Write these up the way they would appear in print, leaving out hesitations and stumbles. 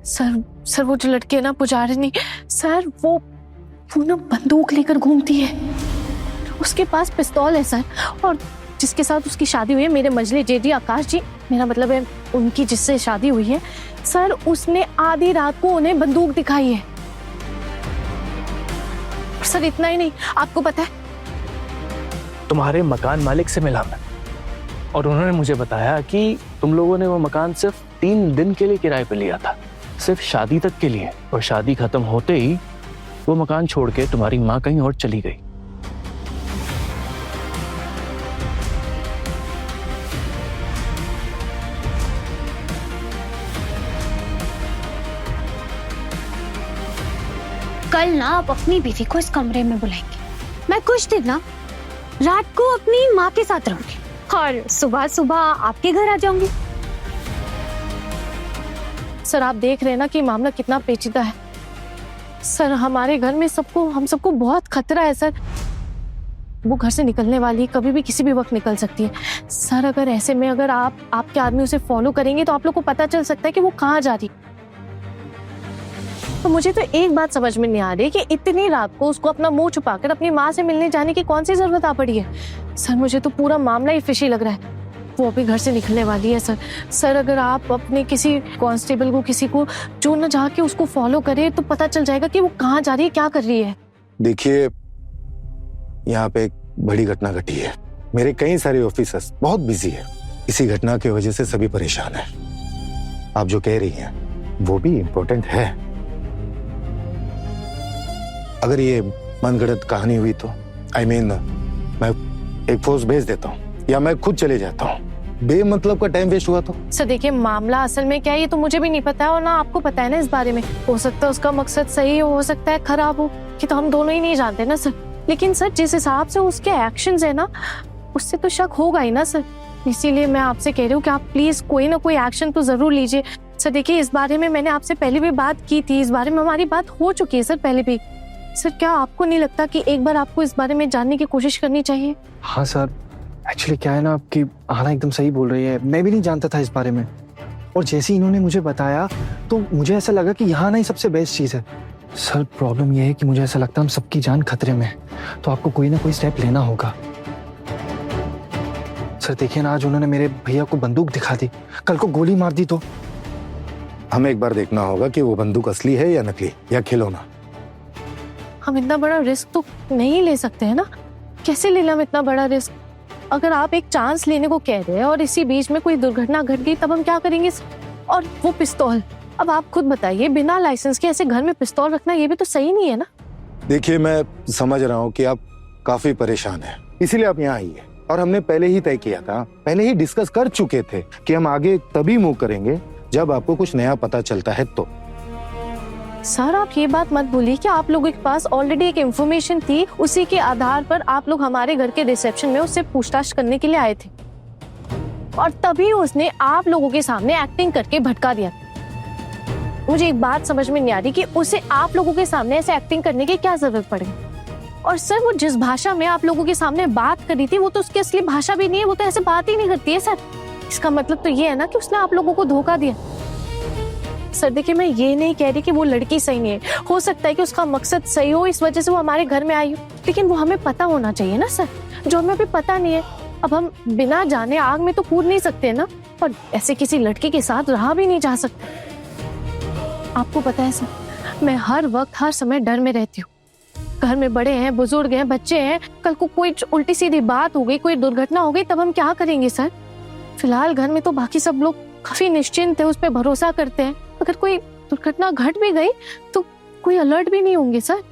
Sir वो जो लड़की है ना पुजारिनी सर, वो ना बंदूक लेकर घूमती है। उसके पास पिस्तौल है सर, और जिसके साथ उसकी शादी हुई है, मेरे मजले जेडी आकाश जी, मेरा मतलब है उनकी जिससे शादी हुई है सर, उसने आधी रात को उन्हें बंदूक दिखाई है। सर इतना ही नहीं, आपको पता है तुम्हारे मकान मालिक से मिला मैं, और उन्होंने मुझे बताया कि तुम लोगों ने वो मकान सिर्फ 3 दिन के लिए किराए पर लिया था, सिर्फ शादी तक के लिए, और शादी खत्म होते ही वो मकान छोड़ के तुम्हारी माँ कहीं और चली गई। कल ना आप अपनी बीवी को इस कमरे में बुलाएंगे। मैं कुछ दिन ना रात को अपनी माँ के साथ रहूंगी और सुबह सुबह आपके घर आ जाऊंगी। सर आप देख रहे हैं ना कि मामला कितना पेचीदा है सर। हमारे घर में हम सबको बहुत खतरा है सर। वो घर से निकलने वाली है, कभी भी किसी भी वक्त निकल सकती है सर। अगर ऐसे में अगर आपके आदमी उसे फॉलो करेंगे तो आप लोग को पता चल सकता है कि वो कहाँ जा रही। तो मुझे तो एक बात समझ में नहीं आ रही कि इतनी रात को उसको अपना मुंह छुपाकर अपनी माँ से मिलने जाने की कौन सी जरूरत आ पड़ी है सर। मुझे तो पूरा मामला ही फिशी लग रहा है। वो अभी घर से निकलने वाली है सर। अगर आप अपने किसी कांस्टेबल को, किसी को जो न जाके उसको फॉलो करे तो पता चल जाएगा कि वो कहाँ जा रही है, क्या कर रही है। देखिए, यहाँ पे एक बड़ी घटना घटी है। मेरे कई सारे ऑफिसर्स बहुत बिजी है। इसी घटना की वजह से सभी परेशान हैं। आप जो कह रही हैं वो भी इम्पोर्टेंट है। अगर ये मनगढ़ंत कहानी हुई तो मैं एक फोर्स भेज देता हूँ या मैं खुद चले जाता हूँ। बेमतलब का टाइम वेस्ट हुआ तो। सर देखिए, मामला असल में क्या है ये तो मुझे भी नहीं पता है, और ना आपको पता है ना इस बारे में। हो सकता है उसका मकसद सही हो सकता है खराब हो, कि तो हम दोनों ही नहीं जानते ना सर। लेकिन सर जिस हिसाब से उसके एक्शंस है ना, उससे तो शक होगा ही ना सर। इसीलिए मैं आपसे कह रही हूँ कि आप प्लीज कोई ना कोई एक्शन तो जरूर लीजिए सर। देखिए, इस बारे में मैंने आपसे पहले भी बात की थी, इस बारे में हमारी बात हो चुकी है सर पहले भी। सर क्या आपको नहीं लगता कि एक बार आपको इस बारे में जानने की कोशिश करनी चाहिए? हाँ सर, एक्चुअली क्या है ना, आपकी आना एकदम सही बोल रही है। मैं भी नहीं जानता था इस बारे में, और जैसे ही इन्होंने मुझे बताया तो मुझे ऐसा लगा कि यहाँ ना ही सबसे बेस्ट चीज़ है। सर प्रॉब्लम यह है कि मुझे ऐसा लगता है हम सबकी जान खतरे में है, तो आपको कोई ना कोई स्टेप लेना होगा। सर देखिए ना, आज उन्होंने मेरे भैया को बंदूक दिखा दी, कल को गोली मार दी तो। हमें एक बार देखना होगा कि वो बंदूक असली है या नकली या खिलौना। हम इतना बड़ा रिस्क तो नहीं ले सकते हैं ना। कैसे ले लें हम इतना बड़ा रिस्क? अगर आप एक चांस लेने को कह रहे हैं और इसी बीच में कोई दुर्घटना घट गई तब हम क्या करेंगे? और वो पिस्तौल, अब आप खुद बताइए, बिना लाइसेंस के ऐसे घर में पिस्तौल रखना ये भी तो सही नहीं है ना। देखिए, मैं समझ रहा हूँ कि आप काफी परेशान हैं, इसीलिए आप यहाँ आई है। और हमने पहले ही तय किया था, पहले ही डिस्कस कर चुके थे कि हम आगे तभी मूव करेंगे जब आपको कुछ नया पता चलता है तो। सर आप ये बात मत भूलिए कि आप लोगों के पास ऑलरेडी एक इन्फॉर्मेशन थी, उसी के आधार पर आप लोग हमारे घर के रिसेप्शन में उससे पूछताछ करने के लिए आए थे, और तभी उसने आप लोगों के सामने एक्टिंग करके भटका दिया। मुझे एक बात समझ में नहीं आ रही कि उसे आप लोगों के सामने ऐसे एक्टिंग करने की क्या जरूरत पड़ी। और सर वो जिस भाषा में आप लोगों के सामने बात कर रही थी वो तो उसकी असली भाषा भी नहीं है, वो तो ऐसे बात ही नहीं करती है सर। इसका मतलब तो ये है ना कि उसने आप लोगों को धोखा दिया। सर देखिए, मैं ये नहीं कह रही कि वो लड़की सही नहीं है, हो सकता है कि उसका मकसद सही हो, इस वजह से वो हमारे घर में आई हो, लेकिन वो हमें पता होना चाहिए ना सर, जो हमें अभी पता नहीं है। अब हम बिना जाने आग में तो कूद नहीं सकते ना, और ऐसे किसी लड़की के साथ रहा भी नहीं जा सकता। आपको पता है सर, मैं हर वक्त हर समय डर में रहती हूँ। घर में बड़े हैं, बुजुर्ग हैं, बच्चे हैं, कल को कोई उल्टी सीधी बात हो गई, कोई दुर्घटना हो गई, तब हम क्या करेंगे सर? फिलहाल घर में तो बाकी सब लोग काफी निश्चिंत है, उस पर भरोसा करते हैं। अगर कोई दुर्घटना घट भी गई तो कोई अलर्ट भी नहीं होंगे सर।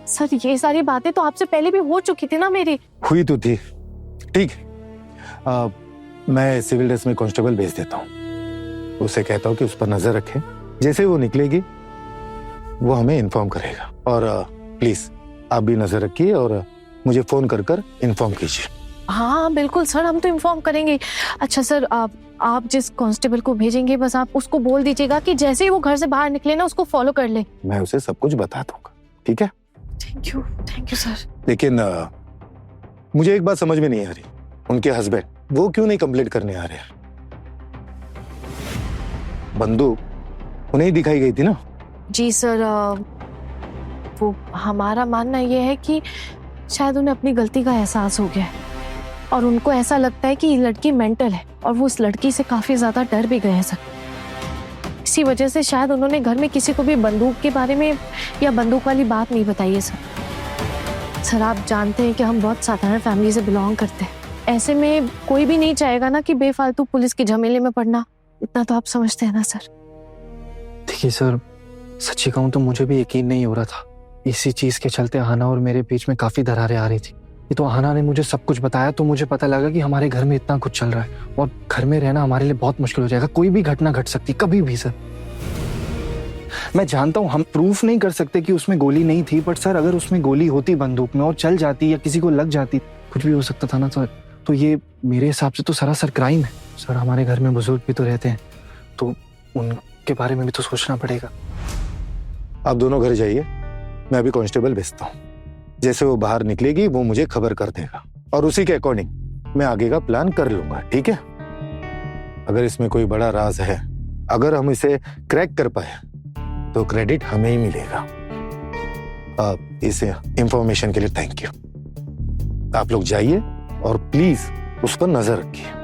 सर ये सारी बातें तो आपसे पहले भी हो चुकी थी ना मेरी। हुई तो थी, ठीक है। मैं सिविल ड्रेस में कांस्टेबल भेज देता हूँ, उसे कहता हूँ कि उस पर नजर रखे, जैसे वो निकलेगी वो हमें इन्फॉर्म करेगा। और प्लीज आप भी नजर रखिए और मुझे फोन कर कर इन्फॉर्म कीजिए। हाँ बिल्कुल सर, हम तो इन्फॉर्म करेंगे। अच्छा सर, आप जिस कांस्टेबल को भेजेंगे बस आप उसको बोल दीजिएगा कि जैसे ही वो घर से बाहर निकले ना उसको फॉलो कर ले। मैं उसे सब कुछ बता दूंगा, ठीक है? Thank you sir. लेकिन मुझे एक बात समझ में नहीं आ रही, उनके हस्बैंड वो क्यों नहीं कंप्लेंट करने आ रहे हैं? बंदूक उन्हें ही दिखाई गई थी ना? जी सर, वो हमारा मानना ये है कि शायद उन्हें अपनी गलती का एहसास हो गया है और उनको ऐसा लगता है कि ये लड़की मेंटल है और वो उस लड़की से काफी ज्यादा डर भी गए हैं सर। इसी वजह से शायद उन्होंने घर में किसी को भी बंदूक के बारे में या बंदूक वाली बात नहीं बताई है सर। सर आप जानते हैं कि हम बहुत साधारण फैमिली से बिलोंग करते हैं, ऐसे में कोई भी नहीं चाहेगा ना कि बेफालतू पुलिस के झमेले में पड़ना। इतना तो आप समझते हैं ना सर। देखिए सर, सच्ची कहूँ तो मुझे भी यकीन नहीं हो रहा था। इसी चीज के चलते आहाना और मेरे बीच में काफी दरारें आ रही थी। ये तो आहाना ने मुझे सब कुछ बताया तो मुझे पता लगा कि हमारे घर में इतना कुछ चल रहा है और घर में रहना हमारे लिए बहुत मुश्किल हो जाएगा। कोई भी घटना घट सकती कभी भी सर। मैं जानता हूँ हम प्रूफ नहीं कर सकते कि उसमें गोली नहीं थी, बट सर अगर उसमें गोली होती बंदूक में और चल जाती या किसी को लग जाती, कुछ भी हो सकता था ना सर। तो ये मेरे हिसाब से तो सरासर क्राइम है सर। हमारे घर में बुजुर्ग भी तो रहते हैं तो उनके बारे में भी तो सोचना पड़ेगा। आप दोनों घर जाइए, मैं अभी कांस्टेबल भेजता हूँ। जैसे वो बाहर निकलेगी वो मुझे खबर कर देगा और उसी के अकॉर्डिंग मैं आगे का प्लान कर लूंगा, ठीक है? अगर इसमें कोई बड़ा राज है, अगर हम इसे क्रैक कर पाए तो क्रेडिट हमें ही मिलेगा। इस इंफॉर्मेशन के लिए थैंक यू। आप लोग जाइए और प्लीज उस पर नजर रखिए।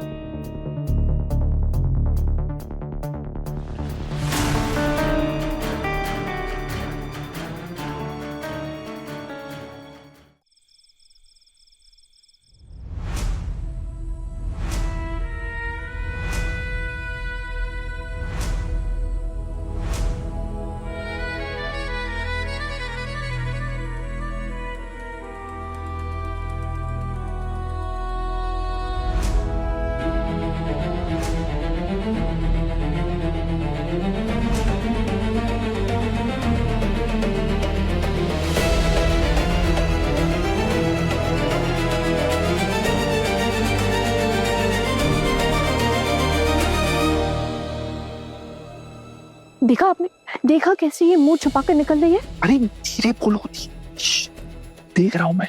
देखा आपने, देखा कैसे ये मुंह छुपा कर निकल रही है? अरे धीरे बोलो, देख रहा हूं मैं।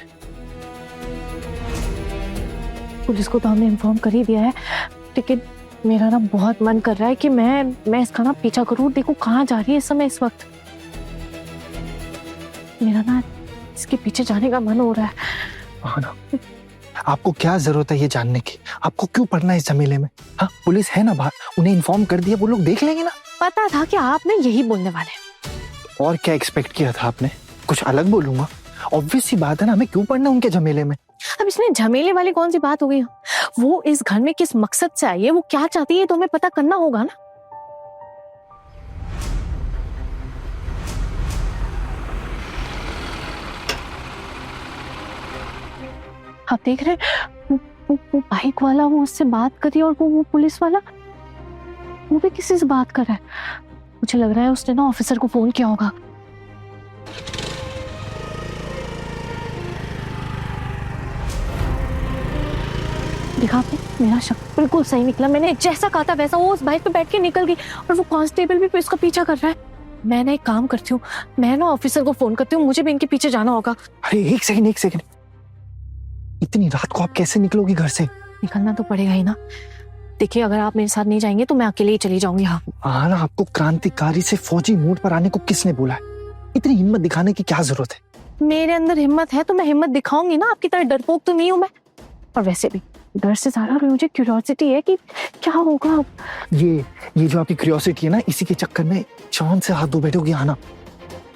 पुलिस को तो हमने इन्फॉर्म कर ही दिया है, लेकिन मेरा ना बहुत मन कर रहा है कि मैं इसका ना पीछा करूं। देखो कहाँ जा रही है इस समय, इस वक्त मेरा ना इसके पीछे जाने का मन हो रहा है। हाँ ना, आपको क्या जरूरत है ये जानने की? आपको क्यों पढ़ना है इस झमेले में? हाँ, पुलिस है ना बाहर, उन्हें इन्फॉर्म कर दिया, वो लोग देख लेंगे ना। पता था कि आपने यही बोलने वाले। और क्या एक्सपेक्ट किया था आपने? कुछ अलग बोलूंगा? ऑब्वियस सी बात है ना, हमें क्यों पढ़ना उनके झमेले में? अब इसमें झमेले वाली कौन सी बात हो गई? वो इस घर में किस मकसद से आई है, वो क्या चाहती है, तो हमें पता करना होगा ना। आप देख रहे हैं वो बाइक वाला, वो उससे बात करी और वो पुलिस वाला वो भी किसी से बात कर रहा है। मुझे लग रहा है उसने ना ऑफिसर को फोन किया होगा। देखा आपने, मेरा शक बिल्कुल सही निकला। मैंने जैसा कहा था वैसा, वो उस बाइक पे बैठ के निकल गई और वो कांस्टेबल भी इसका पीछा कर रहा है। मैं ना एक काम करती हूँ, मैं ना ऑफिसर को फोन करती हूँ, मुझे भी इनके पीछे जाना होगा। अरे एक सेकंड, इतनी रात को आप कैसे निकलोगी घर से? निकलना तो पड़ेगा ही ना। देखिए अगर आप मेरे साथ नहीं जाएंगे तो मैं अकेले ही चली जाऊंगी। हाँ ना, आपको क्रांतिकारी से फौजी मोड पर आने को किसने बोला है? इतनी हिम्मत दिखाने की क्या जरूरत है? मेरे अंदर हिम्मत है तो मैं हिम्मत दिखाऊंगी ना, आपकी तरह डरपोक तो नहीं हूं मैं। और वैसे भी डर से ज्यादा मुझे क्यूरियोसिटी है कि क्या होगा। ये जो आपकी क्यूरियोसिटी है ना, इसी के चक्कर में जान से हाथ धो बैठोगी। आना,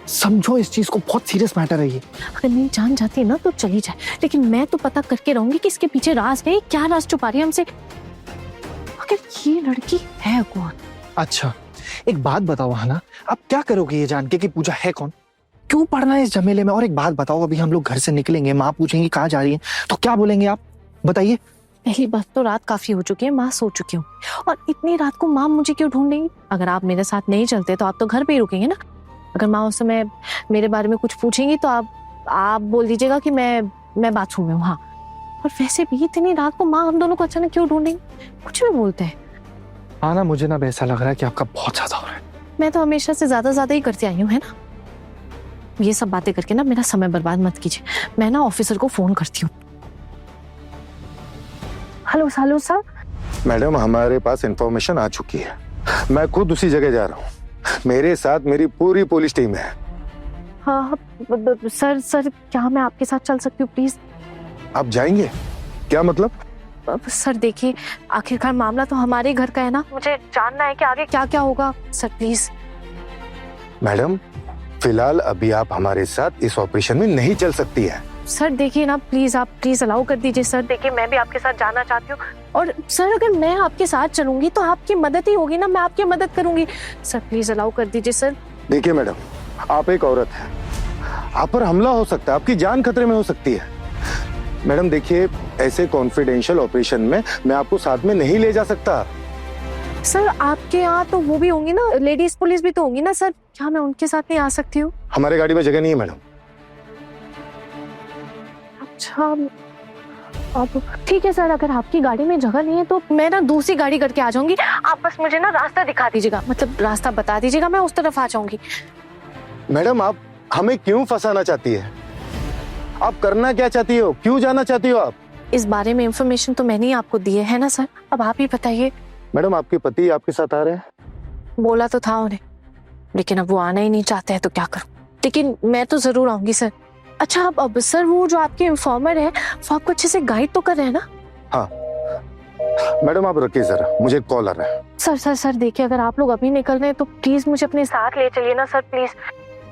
समझो इस चीज को, बहुत सीरियस मैटर है ये। अगर मेरी जान जाती है ना तो चली जाए, लेकिन मैं तो पता करके रहूंगी कि इसके पीछे राज है, क्या राज छुपा रही है हमसे। आखिर ये लड़की है कौन? अच्छा एक बात बताओ हाना, आप क्या करोगे ये जान के कि पूजा है कौन? क्यों पढ़ना है इस झमेले में? और एक बात बताओ, अभी हम लोग घर से निकलेंगे, माँ पूछेंगी कहाँ जा रही है, तो क्या बोलेंगे आप? बताइए। पहली बात तो रात काफी हो चुकी है, माँ सो चुकी हूँ, और इतनी रात को माँ मुझे क्यों ढूंढेंगी? अगर आप मेरे साथ नहीं चलते तो आप तो घर पे ही रुकेंगे ना। अगर माँ उस समय मेरे बारे में कुछ पूछेंगी तो आप बोल दीजिएगा कि मैं बाथरूम में हूँ। हाँ, और वैसे भी इतनी रात को माँ हम दोनों को अचानक क्यों ढूंढेंगी? कुछ भी बोलते हैं। हाँ ना, मुझे ना ऐसा लग रहा है कि आपका बहुत ज्यादा हो रहा है। मैं तो हमेशा से ज्यादा ही करती आई हूँ, है ना। ये सब बातें करके ना मेरा समय बर्बाद मत कीजिए। मैं ना ऑफिसर को फोन करती हूँ। Hello sir. मैडम, हमारे पास इंफॉर्मेशन आ चुकी है, मैं खुद उसी जगह जा रहा हूँ। मेरे साथ मेरी पूरी पुलिस टीम है। हाँ सर क्या मैं आपके साथ चल सकती हूँ प्लीज? आप जाएंगे? क्या मतलब? सर देखिए, आखिरकार मामला तो हमारे घर का है ना, मुझे जानना है कि आगे क्या क्या होगा। Sir please. मैडम, फिलहाल अभी आप हमारे साथ इस ऑपरेशन में नहीं चल सकती है। सर देखिए ना, प्लीज आप प्लीज अलाउ कर दीजिए। सर देखिए, मैं भी आपके साथ जाना चाहती हूँ, और सर अगर मैं आपके साथ चलूंगी तो आपकी मदद ही होगी ना, मैं आपकी मदद करूंगी। सर प्लीज अलाउ कर दीजिए सर। देखिए मैडम, आप एक औरत हैं, आप पर हमला हो सकता है, आपकी जान खतरे में हो सकती है। मैडम देखिए, ऐसे कॉन्फिडेंशियल ऑपरेशन में मैं आपको साथ में नहीं ले जा सकता। सर आपके यहाँ तो वो भी होंगी ना, लेडीज पुलिस भी तो होंगी ना सर, क्या मैं उनके साथ नहीं आ सकती हूँ? हमारे गाड़ी में जगह नहीं है मैडम। अच्छा, अब ठीक है सर, अगर आपकी गाड़ी में जगह नहीं है तो मैं ना दूसरी गाड़ी करके आ जाऊंगी। आप बस मुझे ना रास्ता दिखा दीजिएगा, मतलब रास्ता बता दीजिएगा, मैं उस तरफ आ जाऊंगी। मैडम, आप हमें क्यों फंसाना चाहती है? आप करना क्या चाहती हो? क्यों जाना चाहती हो आप? इस बारे में इंफॉर्मेशन तो मैंने ही आपको दी है ना सर, अब आप ही बताइए। मैडम, आपके पति आपके साथ आ रहे हैं? बोला तो था उन्हें, लेकिन अब वो आना ही नहीं चाहते हैं तो क्या करूं, लेकिन मैं तो जरूर आऊंगी सर। अच्छा अब सर, वो जो आपके इन्फॉर्मर है वो आपको अच्छे से गाइड तो कर रहे हैं ना? हाँ मैडम, आप रुकिए जरा, मुझे कॉल आ रहा है। सर देखिए, अगर आप लोग अभी निकल रहे हैं तो प्लीज मुझे अपने साथ ले चलिए ना सर, प्लीज।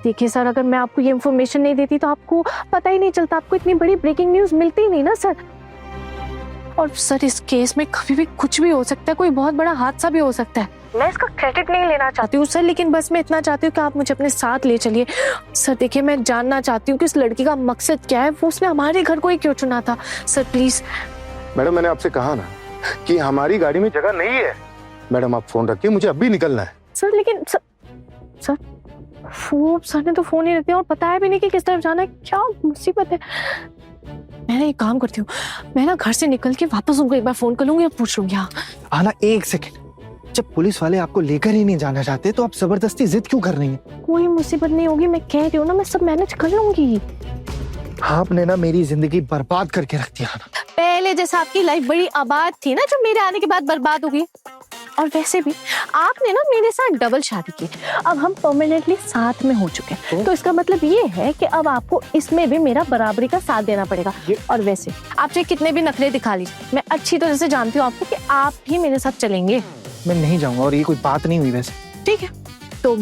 देखिए सर, अगर मैं आपको ये इन्फॉर्मेशन नहीं देती तो आपको पता ही नहीं चलता, आपको इतनी बड़ी ब्रेकिंग न्यूज मिलती ही नहीं ना सर। और सर इस केस में कभी भी कुछ भी हो सकता है, कोई बहुत बड़ा हादसा भी हो सकता है। मैं इसका क्रेडिट नहीं लेना चाहती हूँ सर, लेकिन बस मैं इतना चाहती हूँ कि आप मुझे अपने साथ ले चलिए। सर देखिए, मैं जानना चाहती हूँ कि उस लड़की का मकसद क्या है, वो उसने हमारे घर को ही क्यों चुना था। Sir please. मैडम, मैंने आपसे कहा ना कि हमारी गाड़ी में जगह नहीं है। मैडम आप फोन रखिए, मुझे अभी निकलना है। सर लेकिन सर सर ने तो फोन ही रख दिया और बताया भी नहीं कि किस तरफ जाना है, क्या मुसीबत है। मैं एक काम करती हूँ, मैं ना घर से निकल के वापस उनको एक बार फोन कर लूंगी और पूछ लूंगी। हाँ आना, एक सेकंड, जब पुलिस वाले आपको लेकर ही नहीं जाना चाहते तो आप जबरदस्ती जिद क्यों कर रही हैं? कोई मुसीबत नहीं होगी, मैं कह रही हूँ ना, मैं सब मैनेज कर लूंगी। आपने ना मेरी जिंदगी बर्बाद करके रख दिया ना। पहले जैसा आपकी लाइफ बड़ी आबाद थी ना, जो मेरे आने के बाद बर्बाद हो गई। और वैसे भी आपने ना मेरे साथ डबल शादी की, अब हम परमानेंटली साथ में हो चुके हैं, तो इसका मतलब ये है कि अब आपको इसमें भी मेरा बराबरी का साथ देना पड़ेगा। और वैसे आप चाहे कितने भी नखरे दिखा लीजिए, मैं अच्छी तरह से जानती हूँ आपको कि आप भी मेरे साथ चलेंगे। मैं नहीं जाऊंगा, और ये कोई बात नहीं हुई वैसे। ठीक है, तो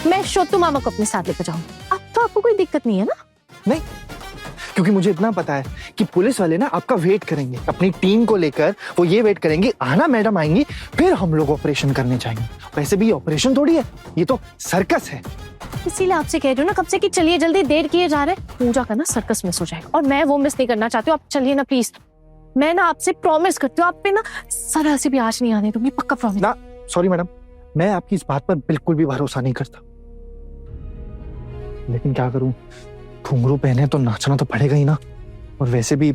मैं शोतू मामा को अपने साथ लेकर जाऊंगी। अब तो आपको कोई दिक्कत नहीं है ना? नहीं, क्योंकि मुझे इतना पता है कि पुलिस वाले ना आपका वेट करेंगे, अपनी टीम को लेकर वो ये वेट करेंगे, आना मैडम आएंगी, फिर हम लोग ऑपरेशन करने जाएंगे। वैसे भी ये ऑपरेशन थोड़ी है, ये तो सर्कस है। इसीलिए आपसे कह रही हूँ ना कब से कि चलिए, जल्दी, देर किए जा रहे हैं। पूजा का ना सर्कस मिस हो जाएगा और मैं वो मिस नहीं करना चाहती हूँ। आप चलिए ना प्लीज, मैं ना आपसे प्रॉमिस करती हूँ, आप पे ना जरा से भी आँच नहीं आने दूंगी, पक्का प्रॉमिस। ना सॉरी मैडम, मैं आपकी इस बात पर बिल्कुल भी भरोसा नहीं करता, लेकिन क्या करूं, घुंघरू पहने तो नाचना तो पड़ेगा ही ना। और वैसे भी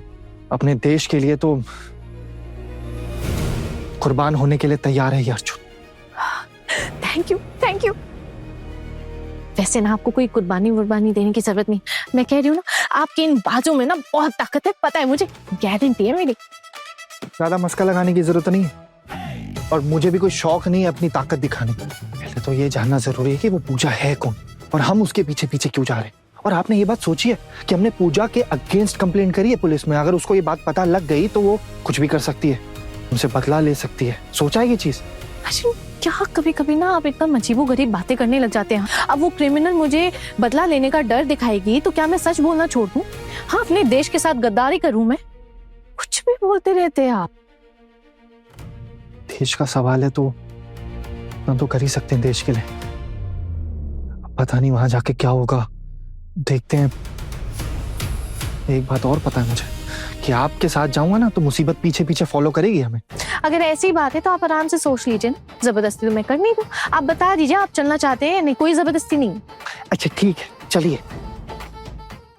अपने देश के लिए तो कुर्बान होने के लिए तैयार है ये अर्जुन। Thank you. वैसे ना आपको कोई कुर्बानी देने की जरूरत नहीं, मैं कह रही हूँ ना, आपके इन बाजू में ना बहुत ताकत है, पता है मुझे, गारंटी है मेरी। ज्यादा मस्का लगाने की जरूरत नहीं है, और मुझे भी कोई शौक नहीं है अपनी ताकत दिखाने का। पहले तो ये जानना जरूरी है कि वो पूजा है कौन और हम उसके पीछे पीछे क्यों जा रहे हैं। और आपने ये बात सोची है कि हमने पूजा के अगेंस्ट कंप्लेंट करी है पुलिस में, अगर उसको ये बात पता लग गई तो वो कुछ भी कर सकती है, उनसे बदला ले सकती है। सोचा है ये चीज? अच्छा, क्या कभी कभी ना आप एकदम अजीबोगरीब बातें करने लग जाते हैं। अब वो क्रिमिनल मुझे बदला लेने का डर दिखाएगी तो क्या मैं सच बोलना छोड़ दूं? हाँ, अपने देश के साथ गद्दारी करूं मैं? कुछ भी बोलते रहते हैं आप। देश का सवाल है तो हम तो कर ही सकते हैं देश के लिए। पता नहीं वहां जाके क्या होगा, देखते हैं। एक बात और पता है मुझे कि आपके साथ जाऊंगा ना तो मुसीबत पीछे पीछे फॉलो करेगी हमें। अगर ऐसी बात है तो आप आराम से सोच लीजिए ना, जबरदस्ती तो मैं कर नहीं दूं। आप बता दीजिए आप चलना चाहते हैं, नहीं कोई जबरदस्ती नहीं। अच्छा ठीक है, चलिए।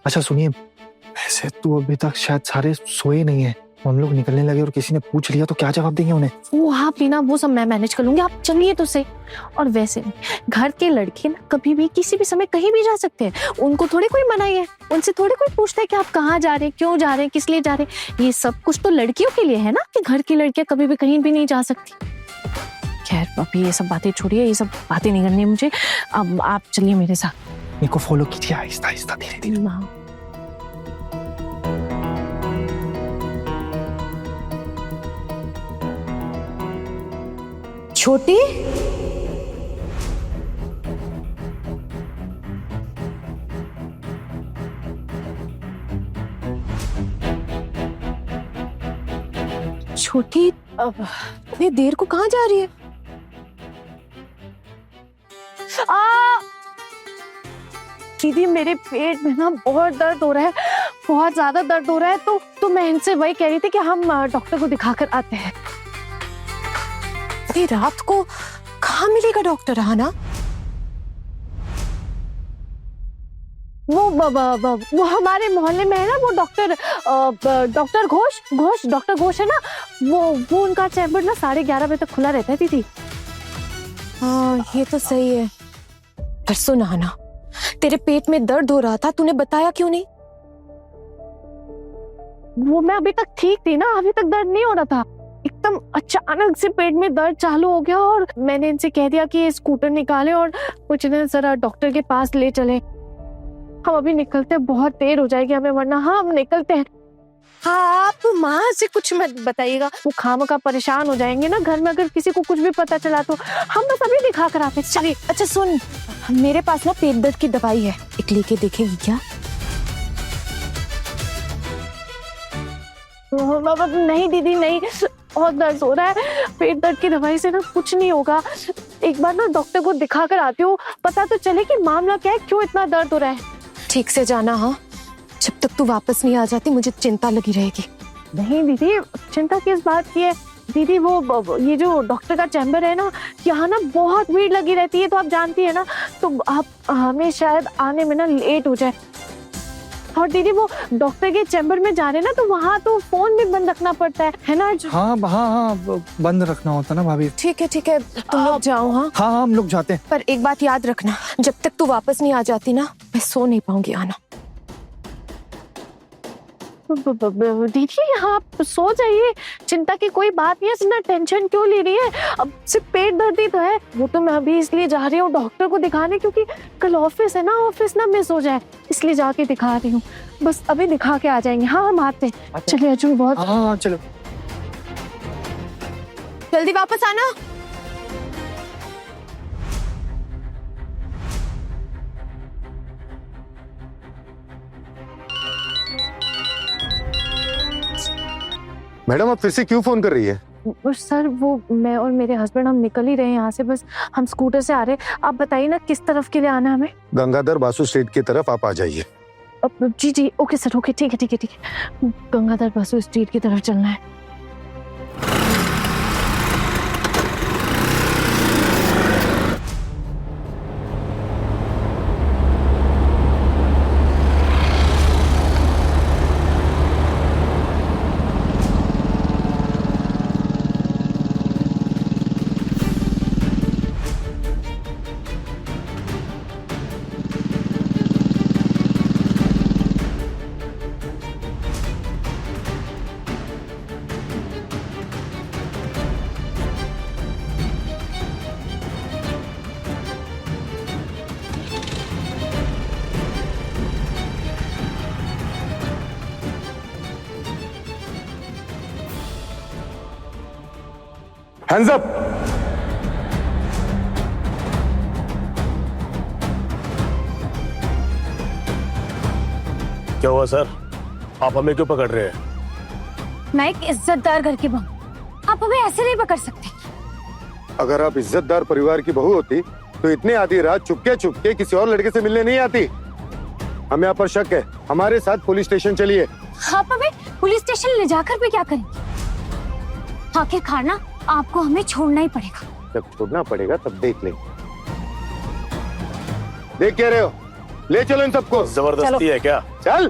अच्छा सुनिए, वैसे तो अभी तक शायद सारे सोए नहीं है, हम लोग निकलने लगे और किसी ने पूछ लिया तो क्या जवाब देंगे उन्हें? वो आप भी ना, वो सब मैं मैनेज कर लूंगी, आप चलिए तो सही। और वैसे घर के लड़के ना कभी भी किसी भी समय कहीं भी जा सकते हैं, उनको थोड़ी कोई मनाही है, उनसे थोड़ी कोई पूछता है कि आप कहाँ जा रहे हैं, क्यों जा रहे हैं, किस लिए जा रहे हैं। ये सब कुछ तो लड़कियों के लिए है ना, कि घर की लड़कियां कभी भी कहीं भी नहीं जा सकती। खैर अभी ये सब बातें छोड़िए, ये सब बातें नहीं करनी है मुझे। अब आप चलिए मेरे साथ। मेरे को फॉलो कीजिए आहिस्ता आहिस्ता, धीरे धीरे। हाँ। छोटी, छोटी इतनी देर को कहाँ जा रही है? दीदी मेरे पेट में ना बहुत दर्द हो रहा है, बहुत ज्यादा दर्द हो रहा है। तो मैं इनसे वही कह रही थी कि हम डॉक्टर को दिखाकर आते हैं। अरे रात को कहाँ मिलेगा डॉक्टर? आना वो हमारे मोहल्ले में है ना, वो डॉक्टर घोष है ना, वो उनका चैम्बर ना 11:30 बजे तक खुला रहता है दीदी। हाँ ये तो सही है। पर सुन आना, तेरे पेट में दर्द हो रहा था, तूने बताया क्यों नहीं? वो मैं अभी तक ठीक थी ना, अभी तक दर्द नहीं हो रहा था। एकदम अचानक से पेट में दर्द चालू हो गया और मैंने इनसे कह दिया कि स्कूटर निकाले और मुझे जरा डॉक्टर के पास ले चले। हम अभी निकलते हैं, बहुत देर हो जाएगी हमें, वरना हाँ हम निकलते हैं। हाँ आप माँ से कुछ मत बताइएगा, वो खामखा परेशान हो जाएंगे ना घर में, अगर किसी को कुछ भी पता चला तो। हम बस अभी दिखा कर आते। चलिए। अच्छा सुन, मेरे पास ना पेट दर्द की दवाई है, एक लेके देखेगी क्या? नहीं दीदी नहीं, बहुत दर्द हो रहा है। पेट दर्द की दवाई से ना कुछ नहीं होगा। एक बार ना डॉक्टर को दिखा कर आती हूँ, पता तो चले कि मामला क्या है, क्यों इतना दर्द हो रहा है। ठीक से जाना। हाँ जब तक तू वापस नहीं आ जाती मुझे चिंता लगी रहेगी। नहीं दीदी, चिंता किस बात की है दीदी? वो ये जो डॉक्टर का चैम्बर है ना, यहाँ ना बहुत भीड़ लगी रहती है, तो आप जानती है ना, तो आप हमें शायद आने में ना लेट हो जाए। और दीदी वो डॉक्टर के चैम्बर में जा रहे ना, तो वहाँ तो फोन भी बंद रखना पड़ता है ना? हाँ बंद रखना होता ना भाभी। ठीक है तुम लोग जाओ। हाँ हाँ हम लोग जाते हैं। पर एक बात याद रखना, जब तक तू वापस नहीं आ जाती ना, मैं सो नहीं पाऊंगी। आना दीदी, आप सो जाइए, चिंता की कोई बात नहीं है, इतना टेंशन क्यों ले रही है? अब सिर्फ पेट दर्द ही तो है। वो तो मैं अभी इसलिए जा रही हूँ डॉक्टर को दिखाने, क्योंकि कल ऑफिस है ना, ऑफिस ना मिस हो जाए, इसलिए जाके दिखा रही हूँ। बस अभी दिखा के आ जाएंगे। हाँ हम आते हैं। चलिए अर्जुन, बहुत हाँ चलो जल्दी वापस आना। मैडम आप फिर से क्यों फोन कर रही है? सर वो मैं और मेरे हस्बैंड हम निकल ही रहे हैं यहाँ से, बस हम स्कूटर से आ रहे हैं। आप बताइए ना किस तरफ के लिए आना है हमें? गंगाधर बासु स्ट्रीट की तरफ आप आ जाइए। जी ओके सर, ओके ठीक है। गंगाधर बासु स्ट्रीट की तरफ चलना है। Hands up. क्या हुआ सर? आप हमें क्यों पकड़ रहे हैं? मैं एक इज्जतदार घर की बहू, आप हमें ऐसे नहीं पकड़ सकते। अगर आप इज्जतदार परिवार की बहू होती तो इतने आधी रात चुपके किसी और लड़के से मिलने नहीं आती। हमें आप पर शक है, हमारे साथ पुलिस स्टेशन चलिए। आप हमें पुलिस स्टेशन ले जाकर भी क्या करेंगे? आखिरकार ना आपको हमें छोड़ना ही पड़ेगा। जब छोड़ना पड़ेगा तब देख लेंगे। देख क्या रहे हो? ले चलो इन सबको। जबरदस्ती है क्या? चल।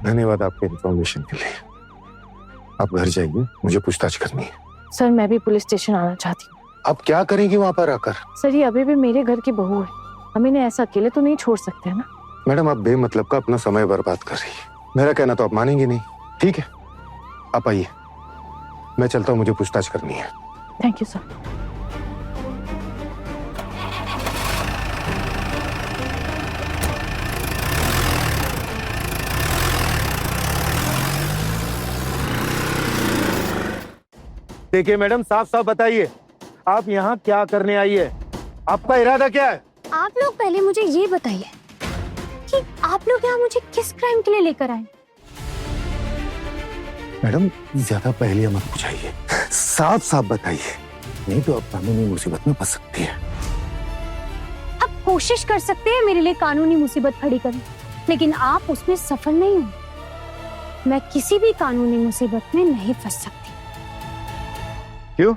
धन्यवाद आपके इन्फॉर्मेशन के लिए। आप घर जाइए, मुझे पूछताछ करनी है। सर मैं भी पुलिस स्टेशन आना चाहती हूँ। अब क्या करेंगी वहां पर आकर? सर ये अभी भी मेरे घर की बहू है, हम इन्हें ऐसा अकेले तो नहीं छोड़ सकते है ना। मैडम आप बेमतलब का अपना समय बर्बाद कर रही है। मेरा कहना तो आप मानेंगे नहीं। ठीक है आप आइए, मैं चलता हूँ, मुझे पूछताछ करनी है। Thank you sir. देखिए मैडम, साफ साफ बताइए आप यहाँ क्या करने आई है? आपका इरादा क्या है? आप लोग पहले मुझे ये बताइए कि आप लोग यहाँ मुझे किस क्राइम के लिए लेकर आए? मैडम ज्यादा पहले मत पूछाइए, साफ साफ बताइए, नहीं तो आप कानूनी मुसीबत में फंस सकती है। आप कोशिश कर सकते हैं मेरे लिए कानूनी मुसीबत खड़ी करें, लेकिन आप उसमें सफल नहीं हो। मैं किसी भी कानूनी मुसीबत में नहीं फंस सकती। क्यों?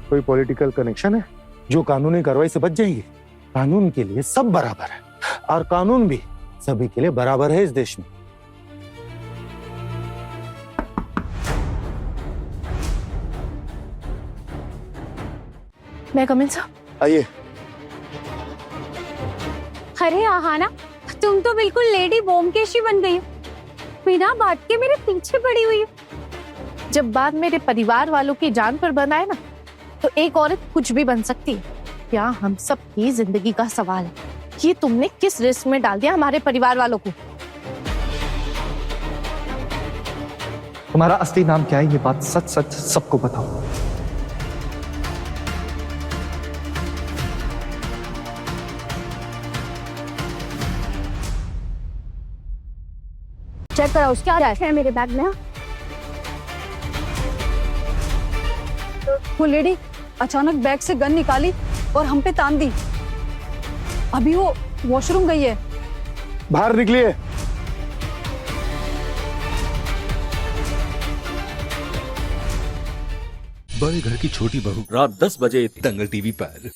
कोई पॉलिटिकल कनेक्शन है जो कानूनी कार्रवाई से बच जाएंगे? कानून के लिए सब बराबर है और कानून भी सभी के लिए बराबर है इस देश में। मैं कम इन सर? आइए। अरे आहाना, तुम तो बिल्कुल लेडी ब्योमकेश बन गई हो, बिना बात के मेरे पीछे पड़ी हुई हो। जब बात मेरे परिवार वालों की जान पर बनाए ना, तो एक औरत कुछ भी बन सकती है। क्या हम सब की जिंदगी का सवाल है कि तुमने किस रिस्क में डाल दिया हमारे परिवार वालों को। तुम्हारा असली नाम क्या है, ये बात सच सच सबको बताओ। चेक कराओ क्या है मेरे बैग में। वो लेडी अचानक बैग से गन निकाली और हम पे तान दी। अभी वो वॉशरूम गई है। बाहर निकलिए। बड़े घर की छोटी बहू रात 10 बजे दंगल टीवी पर।